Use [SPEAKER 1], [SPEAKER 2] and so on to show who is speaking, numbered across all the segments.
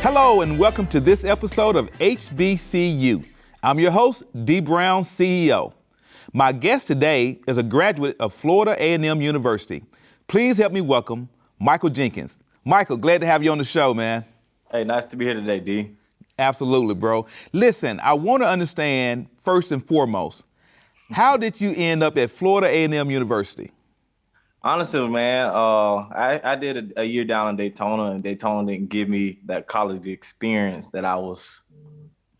[SPEAKER 1] Hello and welcome to this episode of HBCU. I'm your host, Dee Brown, CEO. My guest today is a graduate of Florida A&M University. Please help me welcome Michael Jenkins. Michael, glad to have you on the show, man.
[SPEAKER 2] Hey, nice to be here today, D.
[SPEAKER 1] Absolutely, bro. Listen, I want to understand first and foremost, how did you end up at Florida A&M University?
[SPEAKER 2] Honestly, man, I did a year down in Daytona, and Daytona didn't give me that college experience that I was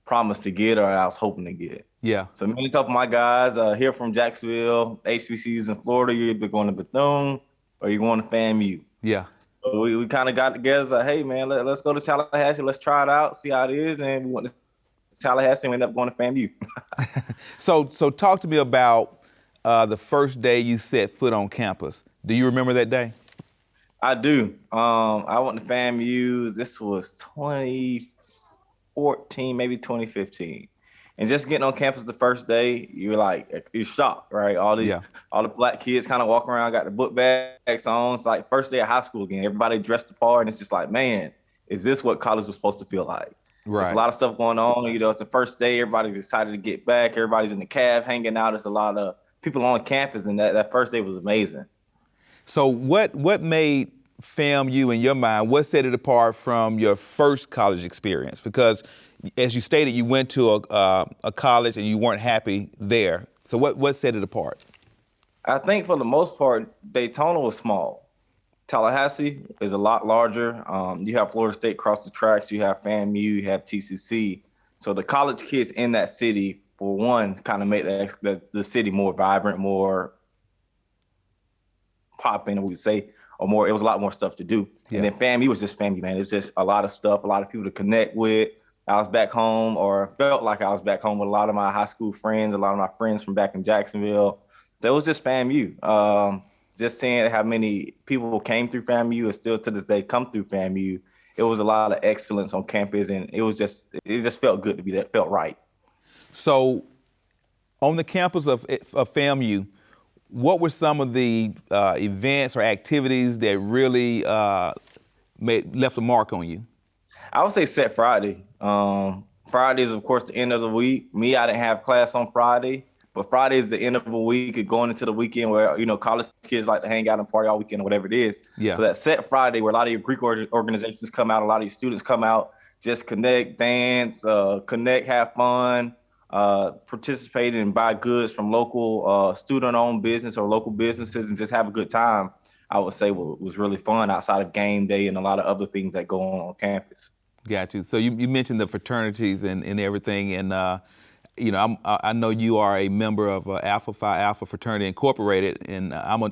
[SPEAKER 2] promised to get or I was hoping to get.
[SPEAKER 1] Yeah.
[SPEAKER 2] So me and a couple of my guys here from Jacksonville, HBCUs in Florida, you're either going to Bethune or you're going to FAMU.
[SPEAKER 1] Yeah.
[SPEAKER 2] So we kind of got together, said, hey, man, let's go to Tallahassee. Let's try it out, see how it is. And we went to Tallahassee and we ended up going to FAMU.
[SPEAKER 1] So talk to me about the first day you set foot on campus. Do you remember that day?
[SPEAKER 2] I do. I went to FAMU. This was 2014, maybe 2015. And just getting on campus the first day, you're shocked, right? All the black kids kind of walking around, got the book bags on. It's like first day of high school again. Everybody dressed the part, and it's just like, man, is this what college was supposed to feel like?
[SPEAKER 1] Right.
[SPEAKER 2] There's a lot of stuff going on. You know, it's the first day. Everybody's excited to get back. Everybody's in the cab hanging out. There's a lot of people on campus, and that first day was amazing.
[SPEAKER 1] So what made FAMU in your mind, what set it apart from your first college experience? Because as you stated, you went to a college and you weren't happy there. So what set it apart?
[SPEAKER 2] I think for the most part, Daytona was small. Tallahassee is a lot larger. You have Florida State across the tracks. You have FAMU, you have TCC. So the college kids in that city, for one, kind of made the city more vibrant, more popping, we say, or more. It was a lot more stuff to do. Yeah. And then FAMU was just FAMU, man. It was just a lot of stuff, a lot of people to connect with. I was back home, or felt like I was back home with a lot of my high school friends, a lot of my friends from back in Jacksonville. So it was just FAMU. Just seeing how many people came through FAMU and still to this day come through FAMU. It was a lot of excellence on campus, and it just felt good to be there. It felt right.
[SPEAKER 1] So on the campus of FAMU, what were some of the events or activities that really left a mark on you?
[SPEAKER 2] I would say Set Friday. Friday is, of course, the end of the week. Me, I didn't have class on Friday, but Friday is the end of the week and going into the weekend where, you know, college kids like to hang out and party all weekend or whatever it is. Yeah. So that Set Friday where a lot of your Greek organizations come out, a lot of your students come out, just connect, dance, have fun, participate and buy goods from local student-owned business or local businesses and just have a good time, I would say was really fun outside of game day and a lot of other things that go on campus.
[SPEAKER 1] Got you. So you mentioned the fraternities and everything, and you know, I know you are a member of Alpha Phi Alpha Fraternity Incorporated, and I'm a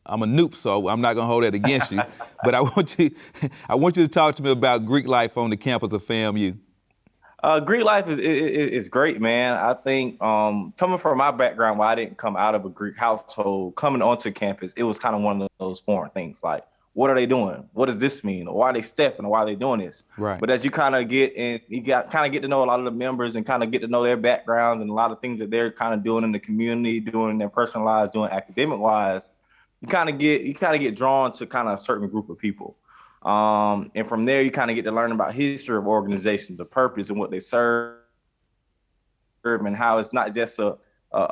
[SPEAKER 1] noob, so I'm not gonna hold that against you. But I want you to talk to me about Greek life on the campus of FAMU.
[SPEAKER 2] Greek life is great, man. I think coming from my background, where I didn't come out of a Greek household, coming onto campus, it was kind of one of those foreign things. Like, what are they doing? What does this mean? Or why are they stepping? Or why are they doing this? Right. But as you kind of get to know a lot of the members and kind of get to know their backgrounds and a lot of things that they're kind of doing in the community, doing their personal lives, doing academic wise, you kind of get drawn to kind of a certain group of people. And from there, you kind of get to learn about history of organizations, the purpose and what they serve, and how it's not just a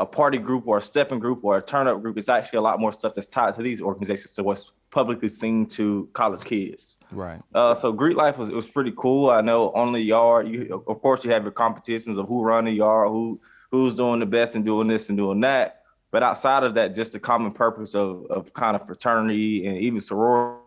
[SPEAKER 2] party group or a stepping group or a turn-up group. It's actually a lot more stuff that's tied to these organizations, to what's publicly seen to college kids. Right. So Greek life was pretty cool. I know on the yard, of course you have your competitions of who run the yard, who's doing the best and doing this and doing that. But outside of that, just the common purpose of kind of fraternity and even sorority,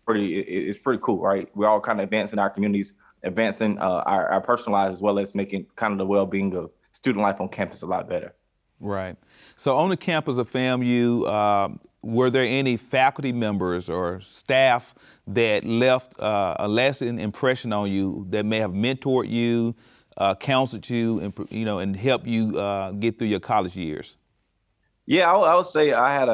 [SPEAKER 2] it's pretty cool, right? We're all kind of advancing our communities, advancing our personal lives, as well as making kind of the well-being of student life on campus a lot better.
[SPEAKER 1] Right. So on the campus of FAMU, were there any faculty members or staff that left a lasting impression on you that may have mentored you, counseled you, and helped you get through your college years?
[SPEAKER 2] Yeah, I would say I had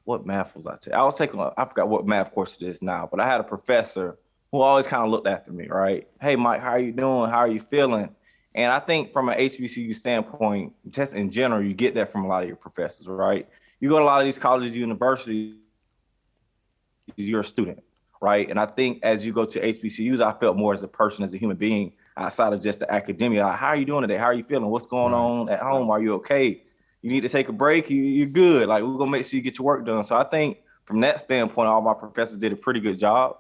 [SPEAKER 2] what math was I taking? I was taking, I forgot what math course it is now, but I had a professor who always kind of looked after me, right? Hey, Mike, how are you doing? How are you feeling? And I think from an HBCU standpoint, just in general, you get that from a lot of your professors, right? You go to a lot of these colleges, universities, you're a student, right? And I think as you go to HBCUs, I felt more as a person, as a human being, outside of just the academia. Like, how are you doing today? How are you feeling? What's going on at home? Are you okay? You need to take a break? You're good. Like, we're gonna make sure you get your work done. So I think from that standpoint, all my professors did a pretty good job.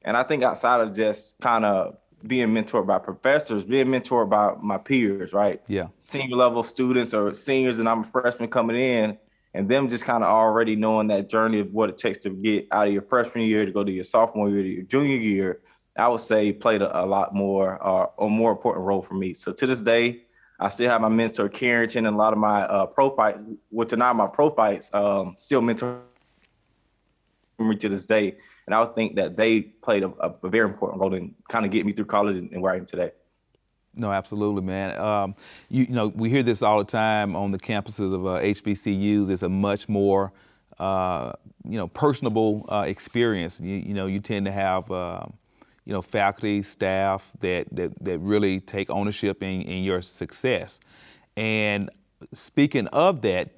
[SPEAKER 2] And I think outside of just kind of being mentored by professors, being mentored by my peers, right?
[SPEAKER 1] Yeah.
[SPEAKER 2] Senior level students or seniors, and I'm a freshman coming in, and them just kind of already knowing that journey of what it takes to get out of your freshman year to go to your sophomore year to your junior year, I would say played a lot more a more important role for me. So to this day, I still have my mentor Carrington, and a lot of my pro fights, which are not my pro fights, still mentor me to this day. And I would think that they played a very important role in kind of getting me through college and where I am today.
[SPEAKER 1] No, absolutely, man. You know, we hear this all the time on the campuses of HBCUs. It's a much more, personable experience. You tend to have, faculty, staff that really take ownership in your success. And speaking of that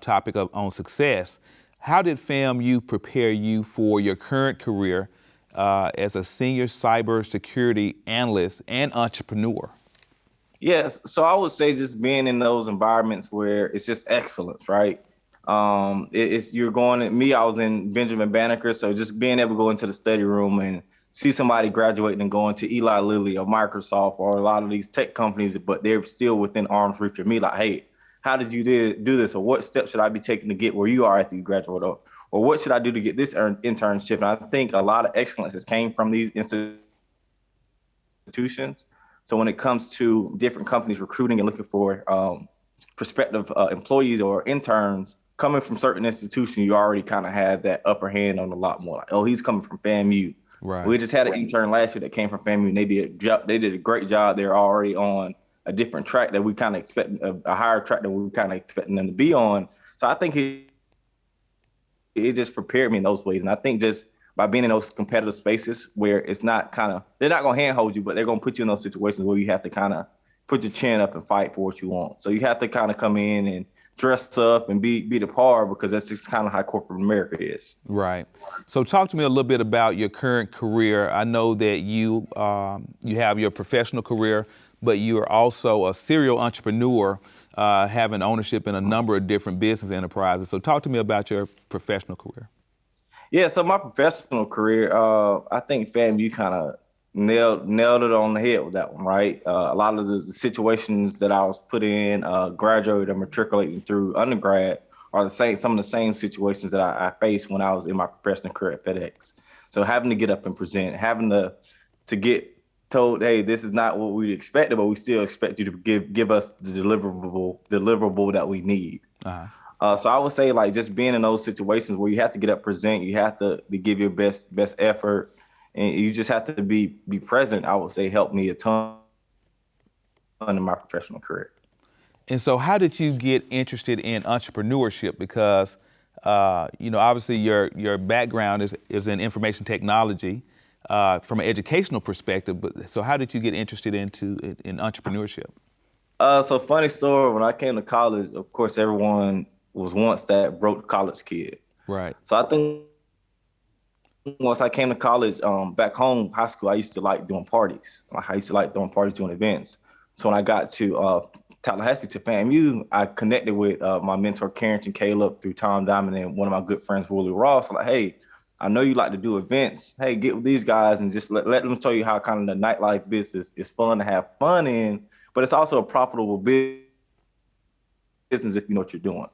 [SPEAKER 1] topic on success, how did FAMU prepare you for your current career as a senior cybersecurity analyst and entrepreneur?
[SPEAKER 2] Yes, so I would say just being in those environments where it's just excellence, right? It's you're going at me. I was in Benjamin Banneker, so just being able to go into the study room and see somebody graduating and going to Eli Lilly or Microsoft or a lot of these tech companies, but they're still within arm's reach of me. Like, hey, how did you do this? Or what steps should I be taking to get where you are after you graduate? Or what should I do to get this internship? And I think a lot of excellence has came from these institutions. So when it comes to different companies recruiting and looking for prospective employees or interns coming from certain institutions, you already kind of have that upper hand on a lot more. Like, oh, he's coming from FAMU.
[SPEAKER 1] Right.
[SPEAKER 2] We just had an intern last year that came from FAMU, and they did a great job. They're already on a different track that we kind of expect, a higher track that we were kind of expecting them to be on. So I think it just prepared me in those ways. And I think just by being in those competitive spaces where it's not they're not going to handhold you, but they're going to put you in those situations where you have to kind of put your chin up and fight for what you want. So you have to kind of come in and dress up and be the par, because that's just kind of how corporate America is.
[SPEAKER 1] Right. So talk to me a little bit about your current career. I know that you have your professional career, but you are also a serial entrepreneur, having ownership in a number of different business enterprises. So talk to me about your professional career.
[SPEAKER 2] Yeah, so my professional career, I think FAMU kind of nailed it on the head with that one, right? A lot of the situations that I was put in, graduating and matriculating through undergrad, are some of the same situations that I faced when I was in my professional career at FedEx. So having to get up and present, having to get told, hey, this is not what we expected, but we still expect you to give us the deliverable that we need.
[SPEAKER 1] Uh-huh.
[SPEAKER 2] So I would say, like, just being in those situations where you have to get up, present, you have to give your best effort, and you just have to be present, I would say helped me a ton in my professional career.
[SPEAKER 1] And so how did you get interested in entrepreneurship? Because, obviously your background is in information technology from an educational perspective, but so how did you get interested in entrepreneurship?
[SPEAKER 2] So funny story, when I came to college, of course, everyone was once that broke college kid.
[SPEAKER 1] Right.
[SPEAKER 2] So I think once I came to college, back home, high school, I used to like doing parties. I used to like throwing parties, doing events. So when I got to Tallahassee to FAMU, I connected with my mentor, Carrington Caleb, through Tom Diamond and one of my good friends, Willie Ross. Like, hey, I know you like to do events. Hey, get with these guys and just let them show you how kind of the nightlife business is fun to have fun in, but it's also a profitable business if you know what you're doing.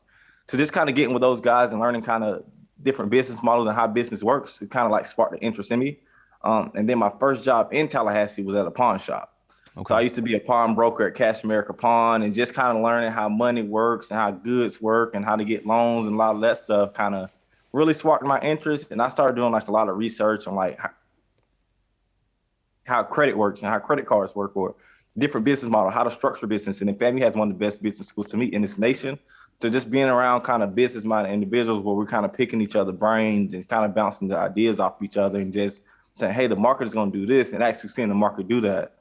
[SPEAKER 2] So just kind of getting with those guys and learning kind of different business models and how business works, it kind of like sparked the interest in me. And then my first job in Tallahassee was at a pawn shop. Okay. So I used to be a pawn broker at Cash America Pawn, and just kind of learning how money works and how goods work and how to get loans and a lot of that stuff kind of really sparked my interest. And I started doing like a lot of research on like how credit works and how credit cards work, or different business model, how to structure business. And FAMU has one of the best business schools to meet in this nation. So just being around kind of business-minded individuals where we're kind of picking each other's brains and kind of bouncing the ideas off each other and just saying, hey, the market is going to do this, and actually seeing the market do that,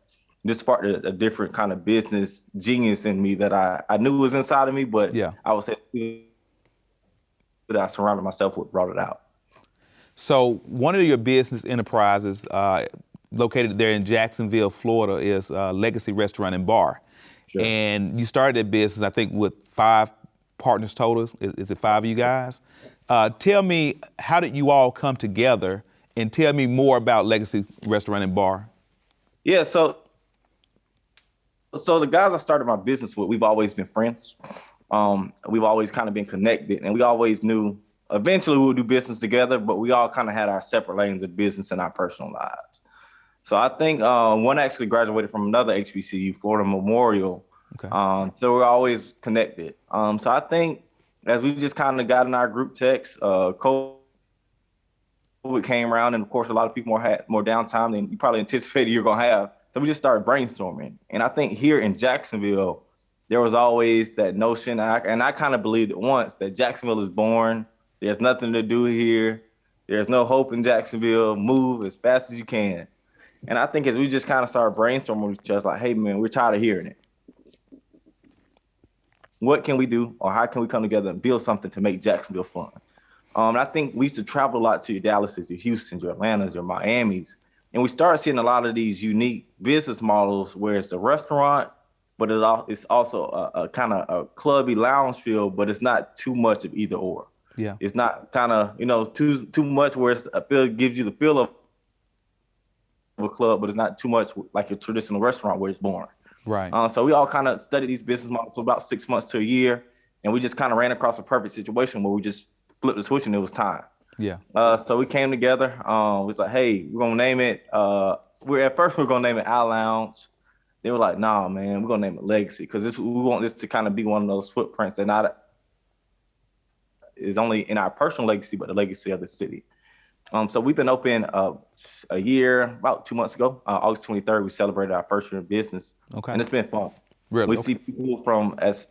[SPEAKER 2] just sparked a different kind of business genius in me that I knew was inside of me, but yeah, I would say that I surrounded myself with brought it out.
[SPEAKER 1] So one of your business enterprises located there in Jacksonville, Florida, is Legacy Restaurant and Bar.
[SPEAKER 2] Sure.
[SPEAKER 1] And you started that business, I think, with 5 partners total. Is it 5 of you guys? Tell me, how did you all come together? And tell me more about Legacy Restaurant and Bar.
[SPEAKER 2] Yeah, so the guys I started my business with, we've always been friends. We've always kind of been connected, and we always knew eventually we would do business together, but we all kind of had our separate lanes of business in our personal lives. So I think one actually graduated from another HBCU, Florida Memorial.
[SPEAKER 1] Okay.
[SPEAKER 2] So we're always connected. So I think as we just kind of got in our group text, COVID came around, and of course, a lot of people had more downtime than you probably anticipated you're gonna have. So we just started brainstorming. And I think here in Jacksonville, there was always that notion, and I kind of believed it once, that Jacksonville is born. There's nothing to do here. There's no hope in Jacksonville. Move as fast as you can. And I think as we just kind of started brainstorming with each other, like, hey, man, we're tired of hearing it. What can we do, or how can we come together and build something to make Jacksonville fun? And I think we used to travel a lot to your Dallases, your Houstons, your Atlantas, your Miamis. And we started seeing a lot of these unique business models where it's a restaurant, but it's also a kind of a clubby lounge feel, but it's not too much of either or.
[SPEAKER 1] Yeah.
[SPEAKER 2] It's not kind of, too much where it gives you the feel of a club, but it's not too much like your traditional restaurant where it's born.
[SPEAKER 1] Right.
[SPEAKER 2] So we all kind of studied these business models for about 6 months to a year, and we just kind of ran across a perfect situation where we just flipped the switch and it was time.
[SPEAKER 1] Yeah.
[SPEAKER 2] So we came together. We was like, hey, we're gonna name it. At first we were gonna name it Our Lounge. They were like, nah, man, we're gonna name it Legacy, because we want this to kind of be one of those footprints that not is only in our personal legacy, but the legacy of the city. So we've been open a year, about 2 months ago. August 23rd, we celebrated our first year of business. Okay. And it's been fun.
[SPEAKER 1] Really?
[SPEAKER 2] We see people from as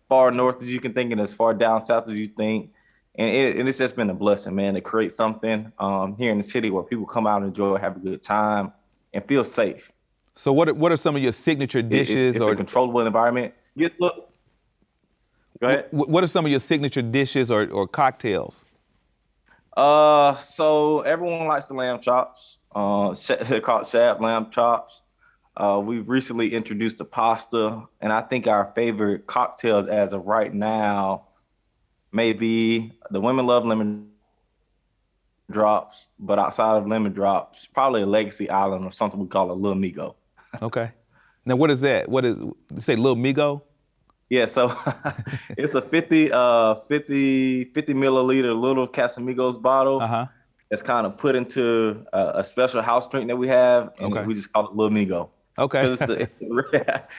[SPEAKER 2] far north as you can think and as far down south as you think. And it's just been a blessing, man, to create something here in the city where people come out and enjoy, have a good time, and feel safe.
[SPEAKER 1] So what are some of your signature dishes?
[SPEAKER 2] It's a controllable environment. Go ahead.
[SPEAKER 1] What are some of your signature dishes or cocktails?
[SPEAKER 2] So everyone likes the lamb chops. They're called shad lamb chops. We've recently introduced the pasta, and I think our favorite cocktails as of right now maybe the women love lemon drops, but outside of lemon drops, probably a Legacy Island or something we call a Lil Migo.
[SPEAKER 1] Okay. Now what is that? You say Lil Migo?
[SPEAKER 2] Yeah, so it's a 50 milliliter little Casamigos bottle.
[SPEAKER 1] Uh-huh.
[SPEAKER 2] That's kind of put into a special house drink that we have, and we just call it Lil Migo.
[SPEAKER 1] Okay.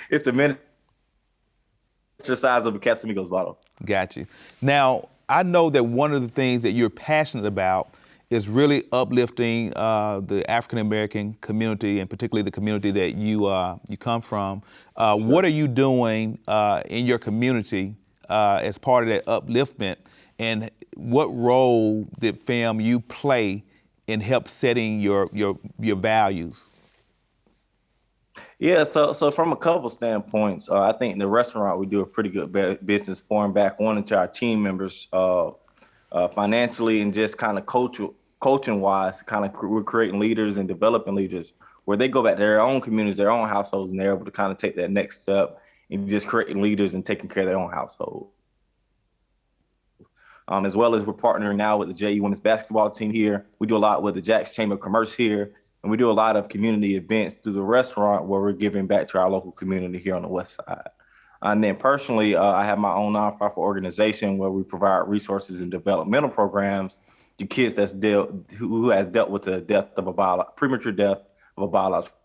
[SPEAKER 2] It's the miniature size of a Casamigos bottle.
[SPEAKER 1] Got you. Now, I know that one of the things that you're passionate about is really uplifting the African American community, and particularly the community that you come from. Sure. What are you doing in your community as part of that upliftment, and what role did FAMU play in help setting your values?
[SPEAKER 2] Yeah, so from a couple standpoints, I think in the restaurant we do a pretty good business pouring back into our team members financially and just kind of coaching wise. Kind of we're creating leaders and developing leaders where they go back to their own communities, their own households, and they're able to kind of take that next step and just creating leaders and taking care of their own household. As well as we're partnering now with the JU women's basketball team here. We do a lot with the Jack's Chamber of Commerce here. And we do a lot of community events through the restaurant where we're giving back to our local community here on the West Side. And then personally, I have my own nonprofit organization where we provide resources and developmental programs to kids who has dealt with the death of premature death of a biological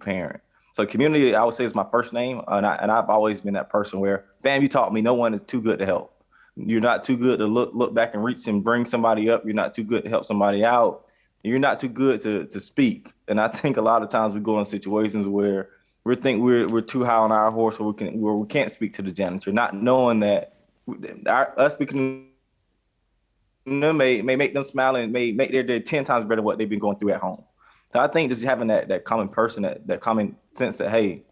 [SPEAKER 2] parent. So community, I would say, is my first name. And I've always been that person where, fam, you taught me no one is too good to help. You're not too good to look back and reach and bring somebody up. You're not too good to help somebody out. You're not too good to speak. And I think a lot of times we go in situations where we think we're too high on our horse where we can't speak to the janitor, not knowing that us speaking to them may make them smile and may make their day 10 times better than what they've been going through at home. So I think just having that common person, that common sense that, hey,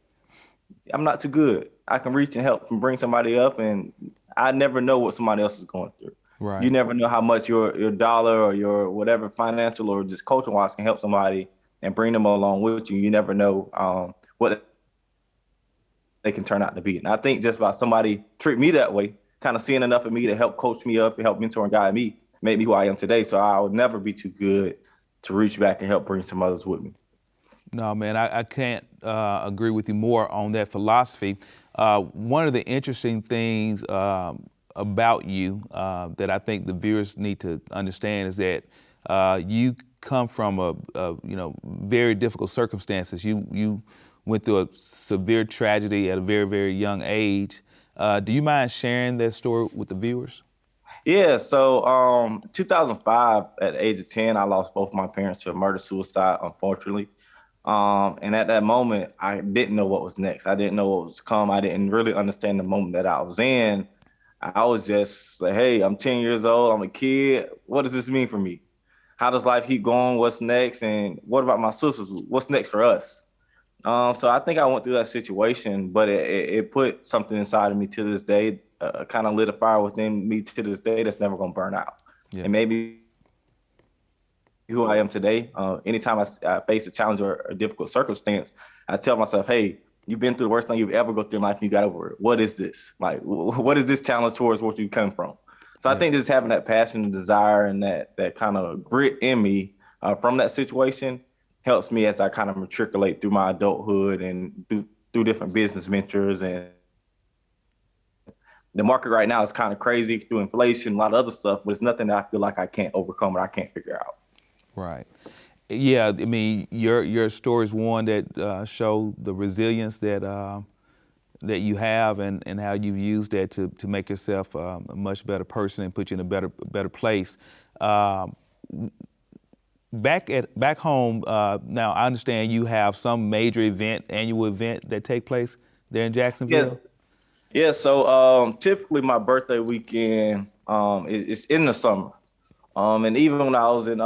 [SPEAKER 2] I'm not too good. I can reach and help and bring somebody up, and I never know what somebody else is going through. You
[SPEAKER 1] Right.
[SPEAKER 2] never know how much your dollar or your whatever financial or just coaching wise can help somebody and bring them along with you. You never know what they can turn out to be. And I think just about somebody treat me that way, kind of seeing enough of me to help coach me up and help mentor and guide me, made me who I am today. So I would never be too good to reach back and help bring some others with me.
[SPEAKER 1] No, man, I can't agree with you more on that philosophy. One of the interesting things about you that I think the viewers need to understand is that you come from very difficult circumstances. You went through a severe tragedy at a very, very young age. Do you mind sharing that story with the viewers?
[SPEAKER 2] Yeah, so 2005, at the age of 10, I lost both my parents to a murder suicide, unfortunately. And at that moment, I didn't know what was next. I didn't know what was to come. I didn't really understand the moment that I was in. I was just like, hey, I'm 10 years old. I'm a kid. What does this mean for me? How does life keep going? What's next? And what about my sisters? What's next for us? So I think I went through that situation, but it put something inside of me to this day, kind of lit a fire within me to this day that's never going to burn out.
[SPEAKER 1] Yeah.
[SPEAKER 2] And maybe who I am today. Anytime I face a challenge or a difficult circumstance, I tell myself, hey, you've been through the worst thing you've ever go through in life and you got over it. What is this? Like, what is this challenge towards what you come from? So I
[SPEAKER 1] Yeah.
[SPEAKER 2] think just having that passion and desire and that kind of grit in me from that situation helps me as I kind of matriculate through my adulthood and through different business ventures. And the market right now is kind of crazy through inflation, a lot of other stuff, but it's nothing that I feel like I can't overcome or I can't figure out.
[SPEAKER 1] Right. Yeah, I mean, your story is one that show the resilience that you have and how you've used that to make yourself a much better person and put you in a better place. Um, back home now, I understand you have some major annual event that take place there in
[SPEAKER 2] Yeah,
[SPEAKER 1] Jacksonville.
[SPEAKER 2] yeah. So typically my birthday weekend it's in the summer. And even when I was in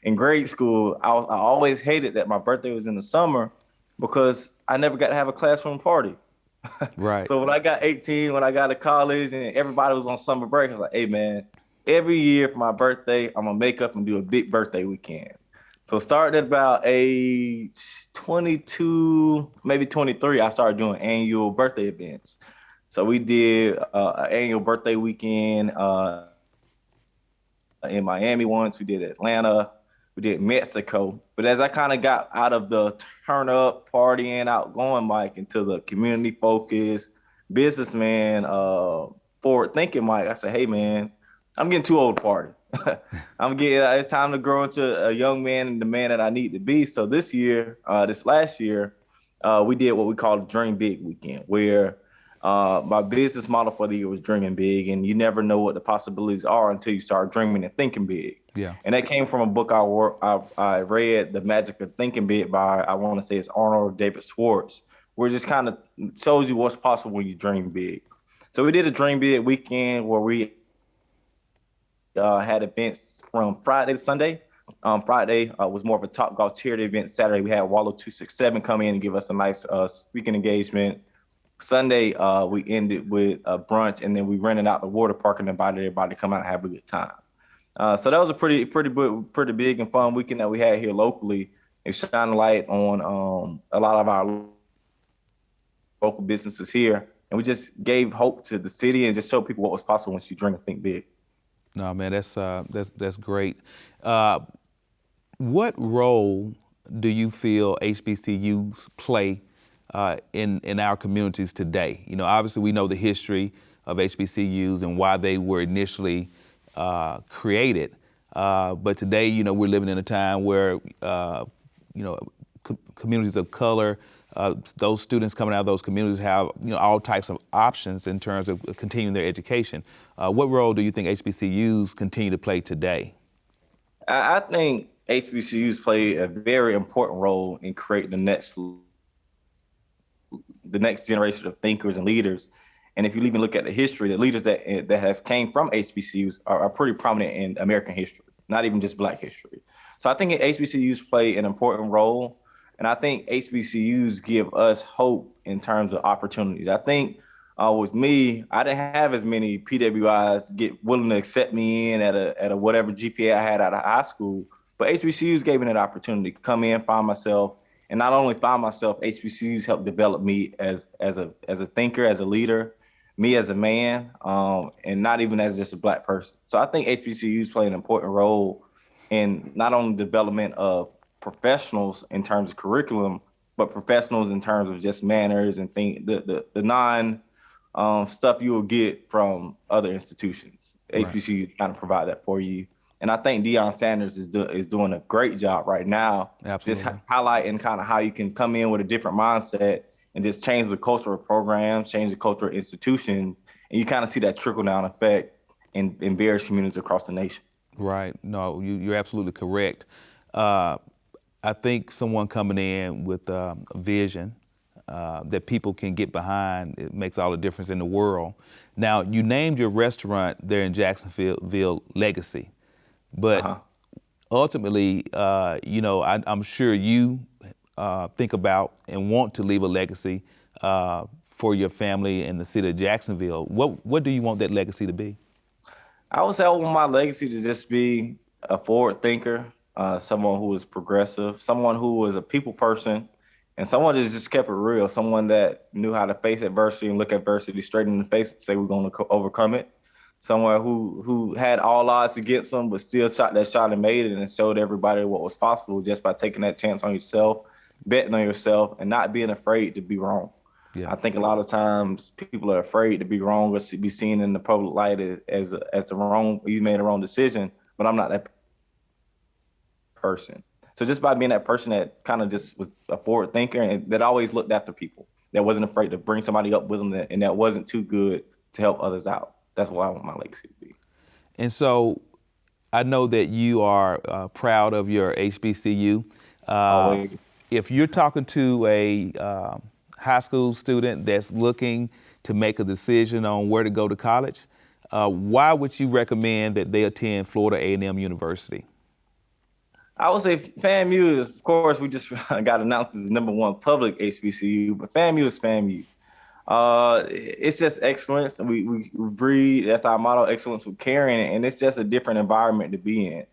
[SPEAKER 2] in grade school, I always hated that my birthday was in the summer because I never got to have a classroom party.
[SPEAKER 1] Right.
[SPEAKER 2] So when I got 18, when I got to college and everybody was on summer break, I was like, hey man, every year for my birthday, I'm gonna make up and do a big birthday weekend. So starting at about age 22, maybe 23, I started doing annual birthday events. So we did an annual birthday weekend in Miami once, we did Atlanta, we did Mexico. But as I kind of got out of the turn up, partying, outgoing Mike into the community focused, businessman, forward thinking Mike, I said, hey man, I'm getting too old to party. It's time to grow into a young man and the man that I need to be. So this last year, we did what we call a Dream Big weekend, where my business model for the year was dreaming big, and you never know what the possibilities are until you start dreaming and thinking big.
[SPEAKER 1] Yeah.
[SPEAKER 2] And that came from a book I read, The Magic of Thinking Big by, I want to say it's Arnold David Schwartz, where it just kind of shows you what's possible when you dream big. So we did a Dream Big weekend where we had events from Friday to Sunday. Friday was more of a Top Golf charity event. Saturday, we had Wallow 267 come in and give us a nice speaking engagement. Sunday, we ended with a brunch, and then we rented out the water park and invited everybody to come out and have a good time. So that was a pretty big and fun weekend that we had here locally. It shined a light on a lot of our local businesses here, and we just gave hope to the city and just showed people what was possible once you dream and think big.
[SPEAKER 1] No, man, that's great. What role do you feel HBCUs play in our communities today? You know, obviously we know the history of HBCUs and why they were initially created, but today, you know, we're living in a time where communities of color, those students coming out of those communities have all types of options in terms of continuing their education. What role do you think HBCUs continue to play today?
[SPEAKER 2] I think HBCUs play a very important role in creating the next generation of thinkers and leaders. And if you even look at the history, the leaders that have came from HBCUs are pretty prominent in American history, not even just Black history. So I think HBCUs play an important role. And I think HBCUs give us hope in terms of opportunities. I think With me, I didn't have as many PWIs get willing to accept me in at a whatever GPA I had out of high school. But HBCUs gave me that opportunity to come in, find myself, and not only find myself, HBCUs helped develop me as a thinker, as a leader, me as a man, and not even as just a Black person. So I think HBCUs play an important role in not only development of professionals in terms of curriculum, but professionals in terms of just manners and the non stuff you will get from other institutions.
[SPEAKER 1] Right.
[SPEAKER 2] HBCU kind of provide that for you. And I think Deion Sanders is doing a great job right now,
[SPEAKER 1] Absolutely.
[SPEAKER 2] just highlighting kind of how you can come in with a different mindset and just change the culture of programs, change the culture of institutions, and you kind of see that trickle down effect in various communities across the nation.
[SPEAKER 1] Right. No, you're absolutely correct. I think someone coming in with a vision that people can get behind, it makes all the difference in the world. Now, you named your restaurant there in Jacksonville Legacy, but ultimately, I'm sure you think about and want to leave a legacy for your family in the city of Jacksonville. What do you want that legacy to be?
[SPEAKER 2] I would say I want my legacy to just be a forward thinker, someone who is progressive, someone who was a people person, and someone that just kept it real, someone that knew how to face adversity and look adversity straight in the face and say we're going to overcome it. Someone who had all odds against them, but still shot that shot and made it and showed everybody what was possible just by taking that chance on yourself, betting on yourself, and not being afraid to be wrong.
[SPEAKER 1] Yeah.
[SPEAKER 2] I think a lot of times people are afraid to be wrong or to be seen in the public light as the wrong, you made a wrong decision, but I'm not that person. So just by being that person that kind of just was a forward thinker and that always looked after people, that wasn't afraid to bring somebody up with them and that wasn't too good to help others out. That's what I want my legacy to be.
[SPEAKER 1] And so I know that you are proud of your HBCU. If you're talking to a high school student that's looking to make a decision on where to go to college, why would you recommend that they attend Florida A&M University?
[SPEAKER 2] I would say FAMU is, of course, we just got announced as the #1 public HBCU, but FAMU is FAMU. It's just excellence. We breed, that's our motto, excellence with caring, and it's just a different environment to be in.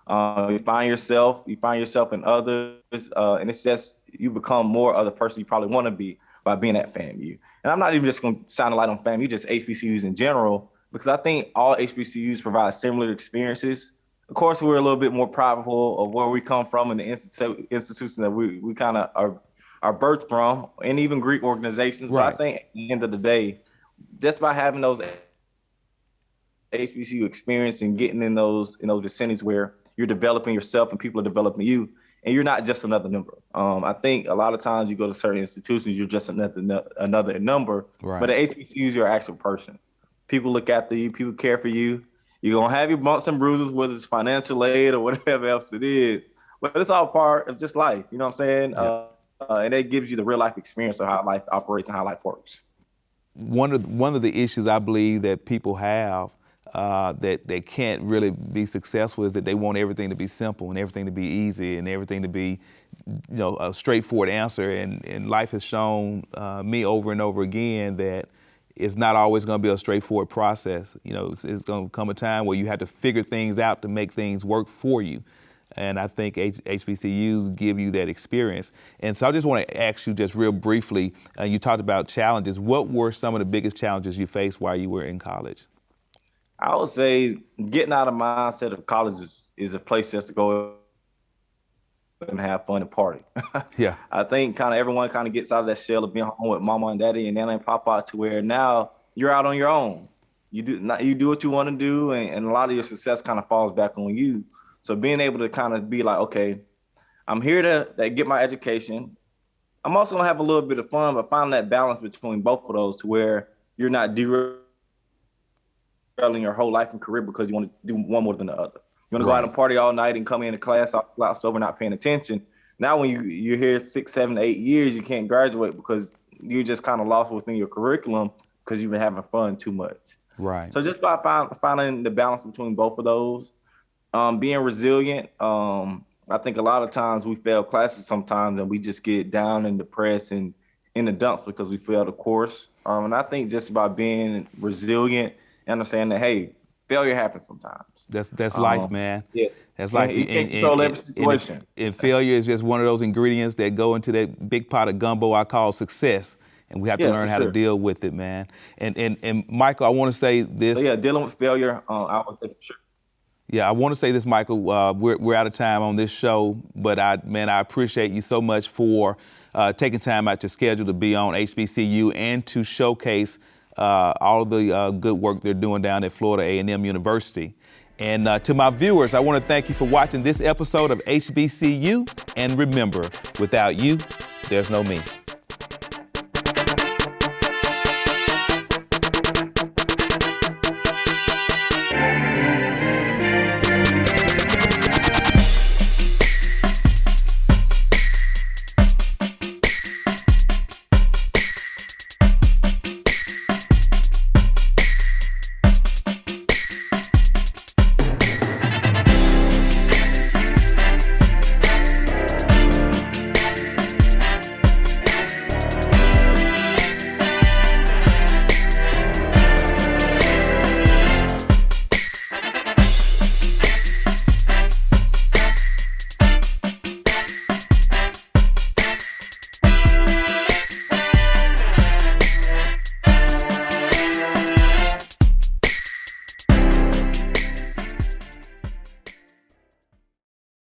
[SPEAKER 2] You find yourself in others, and it's just, you become more of the person you probably want to be by being at FAMU. And I'm not even just going to shine a light on FAMU, just HBCUs in general, because I think all HBCUs provide similar experiences. Of course, we're a little bit more prideful of where we come from and the institution that we kind of are birthed from, and even Greek organizations.
[SPEAKER 1] Right.
[SPEAKER 2] But I think at the end of the day, just by having those HBCU experience and getting in those vicinities where you're developing yourself and people are developing you, and you're not just another number. I think a lot of times you go to certain institutions, you're just another number.
[SPEAKER 1] Right.
[SPEAKER 2] But at HBCUs, you're an actual person. People look after you. People care for you. You're going to have your bumps and bruises, whether it's financial aid or whatever else it is. But it's all part of just life. You know what I'm saying?
[SPEAKER 1] Yeah.
[SPEAKER 2] And it gives you the real life experience of how life operates and how life works.
[SPEAKER 1] One of the issues I believe that people have that they can't really be successful is that they want everything to be simple and everything to be easy and everything to be, a straightforward answer. And life has shown me over and over again that it's not always going to be a straightforward process. It's going to come a time where you have to figure things out to make things work for you. And I think HBCUs give you that experience. And so I just want to ask you just real briefly, you talked about challenges. What were some of the biggest challenges you faced while you were in college?
[SPEAKER 2] I would say getting out of the mindset of college is a place just to go and have fun and party.
[SPEAKER 1] Yeah.
[SPEAKER 2] I think kind of everyone kind of gets out of that shell of being home with mama and daddy and then they pop out to where now you're out on your own. You do what you want to do, and a lot of your success kind of falls back on you. So being able to kind of be like, okay, I'm here to get my education. I'm also gonna have a little bit of fun, but find that balance between both of those to where you're not derailing your whole life and career because you want to do one more than the other. You want to go out and party all night and come into class slouched over, not paying attention. Now when you're here 6, 7, 8 years, you can't graduate because you're just kind of lost within your curriculum because you've been having fun too much.
[SPEAKER 1] Right.
[SPEAKER 2] So just by finding the balance between both of those, being resilient. I think a lot of times we fail classes sometimes and we just get down and depressed and in the dumps because we failed a course. And I think just by being resilient and understanding that, hey, failure happens sometimes.
[SPEAKER 1] That's life, man.
[SPEAKER 2] Yeah.
[SPEAKER 1] That's life.
[SPEAKER 2] You can't control every situation.
[SPEAKER 1] And failure is just one of those ingredients that go into that big pot of gumbo I call success. And we have to learn how to deal with it, man. And Michael, I want to say this.
[SPEAKER 2] So dealing with failure, I would say for sure.
[SPEAKER 1] Yeah, I want to say this, Michael. We're out of time on this show, but I appreciate you so much for taking time out your schedule to be on HBCU and to showcase all of the good work they're doing down at Florida A&M University. And to my viewers, I want to thank you for watching this episode of HBCU. And remember, without you, there's no me.